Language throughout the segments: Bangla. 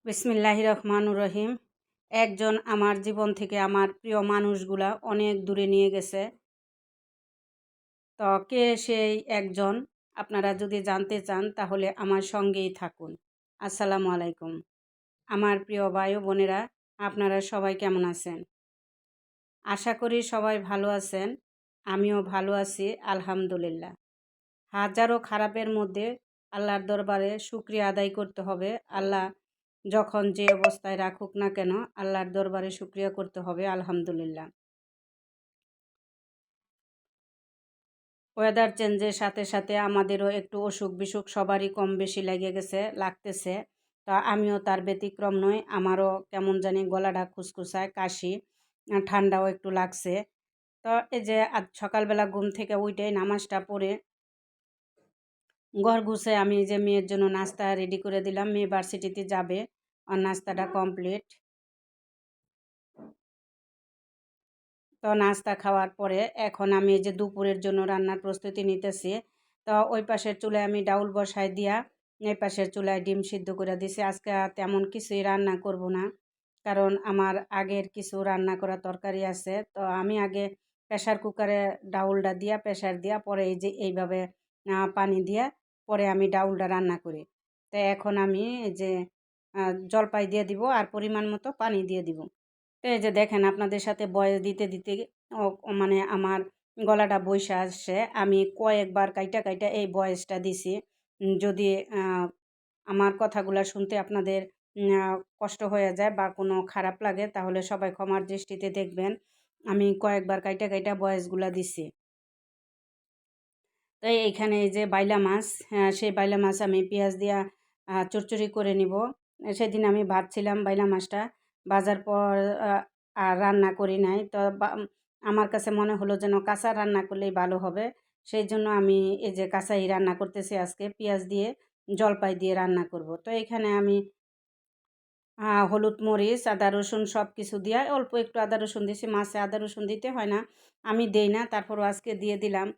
বিসমিল্লাহির রহমানুর রহিম। একজন আমার জীবন থেকে আমার প্রিয় মানুষগুলা অনেক দূরে নিয়ে গেছে। তো কে সেই একজন আপনারা যদি জানতে চান তাহলে আমার সঙ্গেই থাকুন। আসসালামু আলাইকুম। আমার প্রিয় ভাই ও বোনেরা, আপনারা সবাই কেমন আছেন? আশা করি সবাই ভালো আছেন। আমিও ভালো আছি আলহামদুলিল্লাহ। হাজারো খারাপের মধ্যে আল্লাহর দরবারে শুকরিয়া আদায় করতে হবে। আল্লাহ যখন যে অবস্থায় রাখুক না কেন, আল্লাহর দরবারে শুকরিয়া করতে হবে আলহামদুলিল্লাহ। ওয়েদার চেঞ্জের সাথে সাথে আমাদেরও একটু অসুখ বিসুখ সবারই কম বেশি লাগতেছে। তো আমিও তার ব্যতিক্রম নই। আমারও কেমন জানি গলাটা খুসখুসায়, কাশি, ঠান্ডাও একটু লাগছে। তো এই যে আজ সকালবেলা ঘুম থেকে উঠেই নামাজটা পড়ে ঘর গুছায় আমি যে মেয়ের জন্য নাস্তা রেডি করে দিলাম। মেয়ে ভার্সিটিতে যাবে, আর নাস্তাটা কমপ্লিট। তো নাস্তা খাওয়ার পরে এখন আমি এই যে দুপুরের জন্য রান্নার প্রস্তুতি নিতেছি। তো ওই পাশের চুলায় আমি ডাউল বসাই দিয়া এই পাশের চুলায় ডিম সিদ্ধ করে দিছি। আজকে তেমন কিছুই রান্না করব না, কারণ আমার আগের কিছু রান্না করা তরকারি আছে। তো আমি আগে প্রেশার কুকারে ডাউলটা দিয়া প্রেশার দিয়া পরে এই যে এইভাবে পানি দিয়া পরে আমি ডাউলটা রান্না করি। তো এখন আমি এই যে জলপাই দিয়ে দিব আর পরিমাণ মতো পানি দিয়ে দিব। তো এই যে দেখেন, আপনাদের সাথে বয়স দিতে দিতে মানে আমার গলাটা বইসা আসছে। আমি কয়েকবার কাইটা কাইটা এই বয়সটা দিছি। যদি আমার কথাগুলা শুনতে আপনাদের কষ্ট হয়ে যায় বা কোনো খারাপ লাগে তাহলে সবাই ক্ষমার দৃষ্টিতে দেখবেন। আমি কয়েকবার কাইটা কাইটা বয়সগুলা দিছি। তাই এইখানে এই যে বাইলা মাছ, সেই বাইলা মাছ আমি পেঁয়াজ দিয়া চচ্চড়ি করে নিব। সেদিন আমি ভাবছিলাম বাইলা মাছটা ভাজার পর আর রান্না করি নাই। তো আমার কাছে মনে হলো যেন কাঁচা রান্না করলেই ভালো হবে। সেই জন্য আমি এই যে কাঁচাই রান্না করতেছি আজকে, পেঁয়াজ দিয়ে জলপাই দিয়ে রান্না করব। তো এখানে আমি হলুদ, মরিচ, আদা রসুন সব কিছু দিয়া অল্প একটু আদা রসুন দিছি। মাছে আদা রসুন দিতে হয় না, আমি দেই না, তারপরও আজকে দিয়ে দিলাম।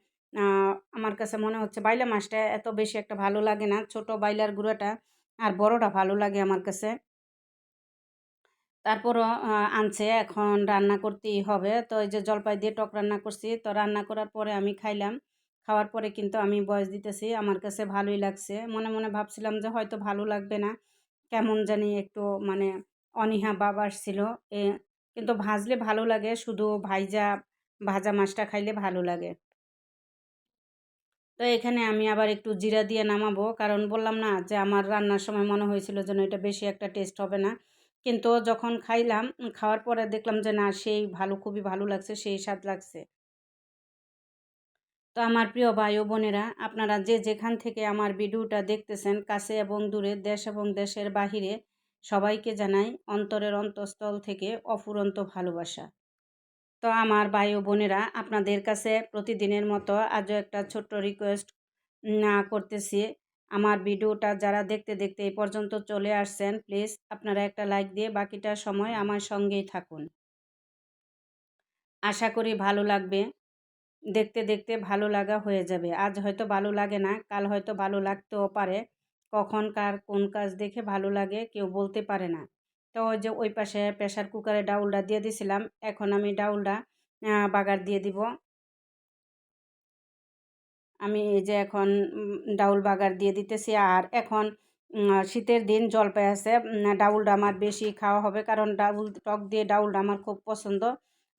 আমার কাছে মনে হচ্ছে বাইলা মাছটা এত বেশি একটা ভালো লাগে না, ছোট বাইলার গুঁড়াটা আর বড়টা ভালো লাগে আমার কাছে। তারপরও আনছে, এখন রান্না করতেই হবে। তো এই যে জলপাই দিয়ে টক রান্না করছি। তো রান্না করার পরে আমি খাইলাম। খাওয়ার পরে কিন্তু আমি ভয়েস দিতেছি, আমার কাছে ভালোই লাগছে। মনে মনে ভাবছিলাম যে হয়তো ভালো লাগবে না, কেমন জানি একটু মানে অনীহা ভাব আসছিল। এ কিন্তু ভাজলে ভালো লাগে, শুধু ভাজা মাছটা খাইলে ভালো লাগে। তো এখানে আমি আবার একটু জিরা দিয়ে নামাবো, কারণ বললাম না যে আমার রান্নার সময় মনে হয়েছিল যেন এটা বেশি একটা টেস্ট হবে না, কিন্তু যখন খাইলাম, খাওয়ার পরে দেখলাম যে না, সেই ভালো, খুবই ভালো লাগছে, সেই স্বাদ লাগছে। তো আমার প্রিয় ভাই ও বোনেরা, আপনারা যে যেখান থেকে আমার ভিডিওটা দেখতেছেন, কাছে এবং দূরে, দেশ এবং দেশের বাহিরে, সবাইকে জানাই অন্তরের অন্তঃস্থল থেকে অফুরন্ত ভালোবাসা। তো আমার ভাই ও বোনেরা, আপনাদের কাছে প্রতিদিনের মতো আজও একটা ছোট্ট রিকোয়েস্ট করতেছি। আমার ভিডিওটা যারা দেখতে দেখতে এই পর্যন্ত চলে আসছেন, প্লিজ আপনারা একটা লাইক দিয়ে বাকিটা সময় আমার সঙ্গেই থাকুন। আশা করি ভালো লাগবে। দেখতে দেখতে ভালো লাগা হয়ে যাবে। আজ হয়তো ভালো লাগে না, কাল হয়তো ভালো লাগতেও পারে। কখন কার কোন কাজ দেখে ভালো লাগে কেউ বলতে পারে না। তো ওই যে ওই পাশে প্রেশার কুকারে ডাউলটা দিয়ে দিছিলাম। এখন আমি ডাউলটা বাগার দিয়ে দিব। আমি এই যে এখন ডাউল বাগার দিয়ে দিতেছি। আর এখন শীতের দিন, জলপাই আছে, ডাউলটা আমার বেশি খাওয়া হবে, কারণ ডাউল টক দিয়ে ডাউলটা আমার খুব পছন্দ।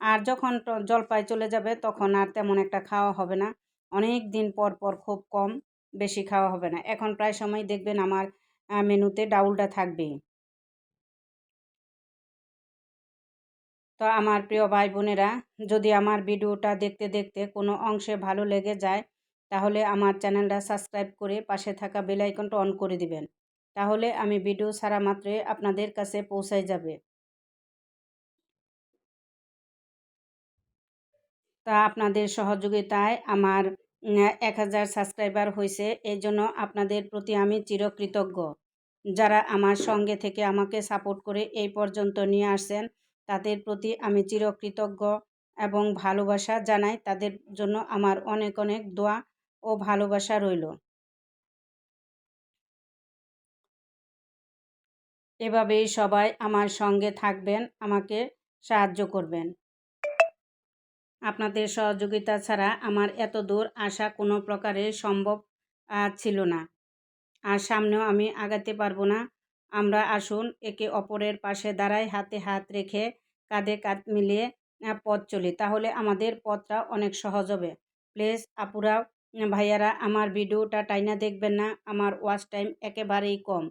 আর যখন জলপাই চলে যাবে তখন আর তেমন একটা খাওয়া হবে না। অনেক দিন পর পর খুব কম, বেশি খাওয়া হবে না। এখন প্রায় সময় দেখবেন আমার মেনুতে ডাউলটা থাকবেই। তো আমার প্রিয় ভাই বোনেরা, যদি আমার ভিডিওটা দেখতে দেখতে কোনো অংশে ভালো লেগে যায় তাহলে আমার চ্যানেলটা সাবস্ক্রাইব করে পাশে থাকা বেল আইকনটা অন করে দিবেন। তাহলে আমি ভিডিও ছাড়া মাত্রই আপনাদের কাছে পৌঁছায় যাবে। তা আপনাদের সহযোগিতায় আমার 1000 সাবস্ক্রাইবার হয়েছে, এই জন্য আপনাদের প্রতি আমি চিরকৃতজ্ঞ। যারা আমার সঙ্গে থেকে আমাকে সাপোর্ট করে এই পর্যন্ত নিয়ে আসছেন, তাদের প্রতি আমি চিরকৃতজ্ঞ এবং ভালোবাসা জানাই। তাদের জন্য আমার অনেক অনেক দোয়া ও ভালোবাসা রইল। এভাবেই সবাই আমার সঙ্গে থাকবেন, আমাকে সাহায্য করবেন। আপনাদের সহযোগিতা ছাড়া আমার এত দূর আসা কোনো প্রকারে সম্ভব ছিল না, আর সামনেও আমি আগাতে পারবো না। আমরা আসুন একে অপরের পাশে দাঁড়াই, হাতে হাত রেখে কাঁধে কাঁধ মিলিয়ে পথ চলি, তাহলে আমাদের পথটা অনেক সহজ হবে। প্লিজ আপুরা, ভাইয়ারা, আমার ভিডিওটা টাইনা দেখবেন না, আমার ওয়াচ টাইম একেবারেই কম।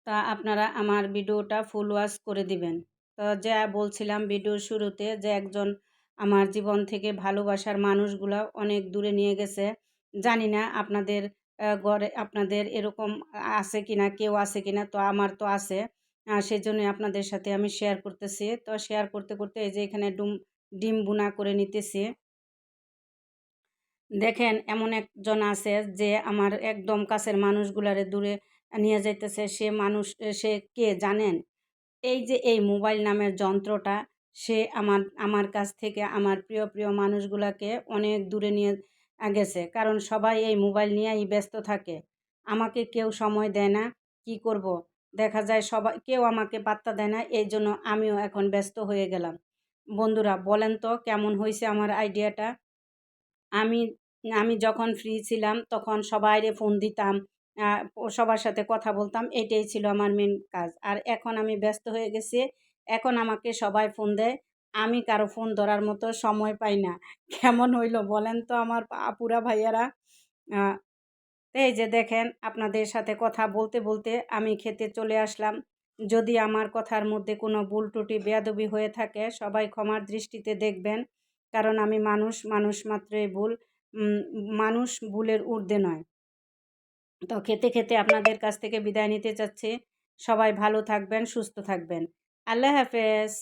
তা আপনারা আমার ভিডিওটা ফুল ওয়াচ করে দিবেন। তো যা বলছিলাম ভিডিওর শুরুতে, যে একজন আমার জীবন থেকে ভালোবাসার মানুষগুলা অনেক দূরে নিয়ে গেছে। জানি না আপনাদের ঘরে আপনাদের এরকম আছে কিনা, কেউ আছে কিনা, তো আমার তো আছে। সেজন্যই আপনাদের সাথে আমি শেয়ার করতেছি। তো শেয়ার করতে করতে এই যে এখানে ডিম ভুনা করে নিতেছি। দেখেন এমন একজন আছে যে আমার একদম কাছের মানুষগুলারে দূরে নিয়ে যাইতেছে। সে মানুষ, সে কে জানেন? এই যে এই মোবাইল নামের যন্ত্রটা, সে আমার কাছ থেকে আমার প্রিয় প্রিয় মানুষগুলাকে অনেক দূরে নিয়ে গেছে। কারণ সবাই এই মোবাইল নিয়েই ব্যস্ত থাকে। আমাকে কেউ সময় দেয় না। কি করব? দেখা যায় সবাই, কেউ আমাকে পাত্তা দেয় না। এই জন্য আমিও এখন ব্যস্ত হয়ে গেলাম। বন্ধুরা বলেন তো কেমন হয়েছে আমার আইডিয়াটা? আমি আমি যখন ফ্রি ছিলাম তখন সবাইরে ফোন দিতাম, সবার সাথে কথা বলতাম। এটাই ছিল আমার মেন কাজ। আর এখন আমি ব্যস্ত হয়ে গেছি। এখন আমাকে সবাই ফোন দেয়। আমি কারো ফোন ধরার মতো সময় পাই না। কেমন হইল বলেন তো আমার আপুরা, ভাইয়ারা? আ এই যে দেখেন আপনাদের সাথে কথা বলতে বলতে আমি খেতে চলে আসলাম। যদি আমার কথার মধ্যে কোনো ভুল ত্রুটি বেয়াদবি হয়ে থাকে সবাই ক্ষমার দৃষ্টিতে দেখবেন। কারণ আমি মানুষ, মানুষ মাত্রই ভুল। উম মানুষ ভুলের ঊর্ধ্বে নয়। তো খেতে খেতে আপনাদের কাছ থেকে বিদায় নিতে চাচ্ছি। সবাই ভালো থাকবেন, সুস্থ থাকবেন। আল্লাহ হাফেজ।